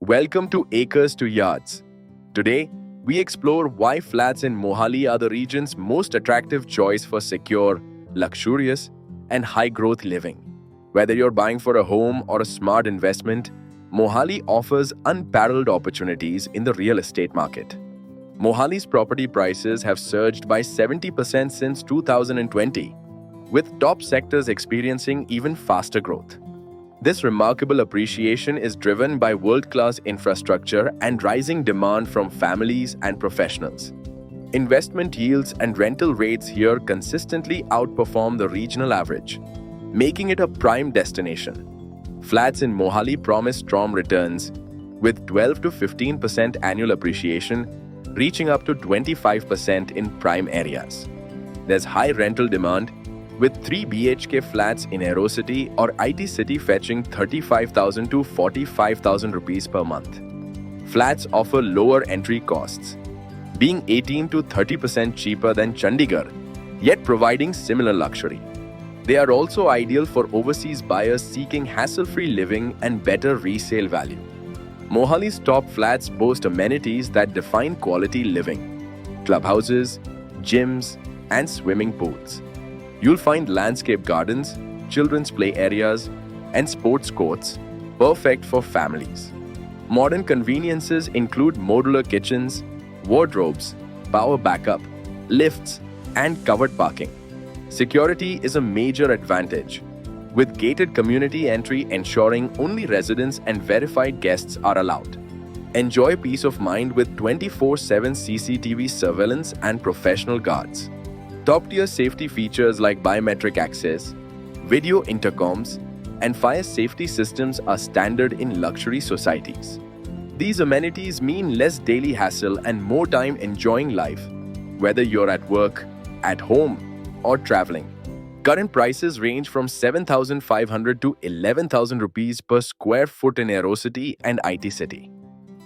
Welcome to Acres to Yards. Today, we explore why flats in Mohali are the region's most attractive choice for secure, luxurious, and high growth living. Whether you're buying for a home or a smart investment, Mohali offers unparalleled opportunities in the real estate market. Mohali's property prices have surged by 70% since 2020, with top sectors experiencing even faster growth. This remarkable appreciation is driven by world-class infrastructure and rising demand from families and professionals. Investment yields and rental rates here consistently outperform the regional average, making it a prime destination. Flats in Mohali promise strong returns, with 12 to 15% annual appreciation, reaching up to 25% in prime areas. There's high rental demand, with 3 BHK flats in Aerocity or IT City fetching 35,000 to 45,000 rupees per month. Flats offer lower entry costs, being 18 to 30% cheaper than Chandigarh, yet providing similar luxury. They are also ideal for overseas buyers seeking hassle-free living and better resale value. Mohali's top flats boast amenities that define quality living: clubhouses, gyms, and swimming pools. You'll find landscape gardens, children's play areas, and sports courts, perfect for families. Modern conveniences include modular kitchens, wardrobes, power backup, lifts, and covered parking. Security is a major advantage, with gated community entry ensuring only residents and verified guests are allowed. Enjoy peace of mind with 24/7 CCTV surveillance and professional guards. Top-tier safety features like biometric access, video intercoms, and fire safety systems are standard in luxury societies. These amenities mean less daily hassle and more time enjoying life, whether you're at work, at home, or traveling. Current prices range from 7,500 to 11,000 rupees per square foot in Aerocity and IT City.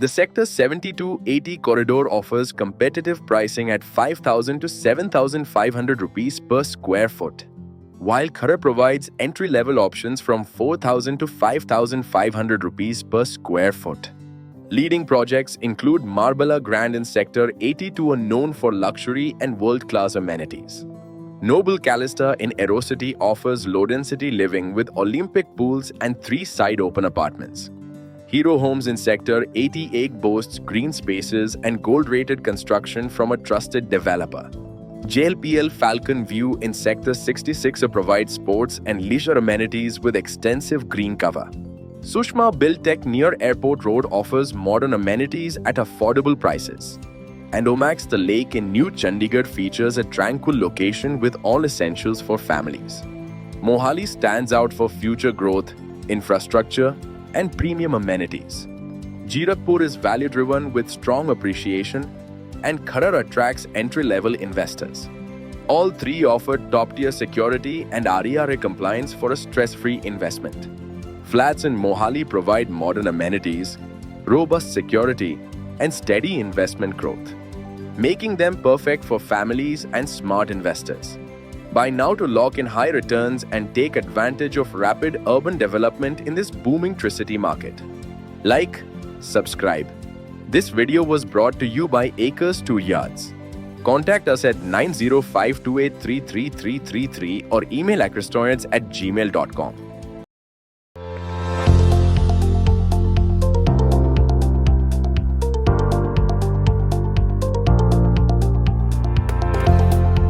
The Sector 7280 corridor offers competitive pricing at 5,000 to 7,500 rupees per square foot, while Kharar provides entry-level options from 4,000 to 5,500 rupees per square foot. Leading projects include Marbala Grand in Sector 82, are known for luxury and world-class amenities. Noble Calista in Aerocity offers low-density living with Olympic pools and 3 side-open apartments. Hero Homes in Sector 88 boasts green spaces and gold-rated construction from a trusted developer. JLPL Falcon View in Sector 66 provides sports and leisure amenities with extensive green cover. Sushma Buildtech near Airport Road offers modern amenities at affordable prices. And Omax The Lake in New Chandigarh features a tranquil location with all essentials for families. Mohali stands out for future growth, infrastructure, and premium amenities. Jirakpur is value-driven with strong appreciation, and Kharar attracts entry-level investors. All three offer top-tier security and RERA compliance for a stress-free investment. Flats in Mohali provide modern amenities, robust security, and steady investment growth, making them perfect for families and smart investors. Buy now to lock in high returns and take advantage of rapid urban development in this booming Tricity market. Like, subscribe. This video was brought to you by Acres to Yards. Contact us at 9052833333 or email acrestorians@gmail.com.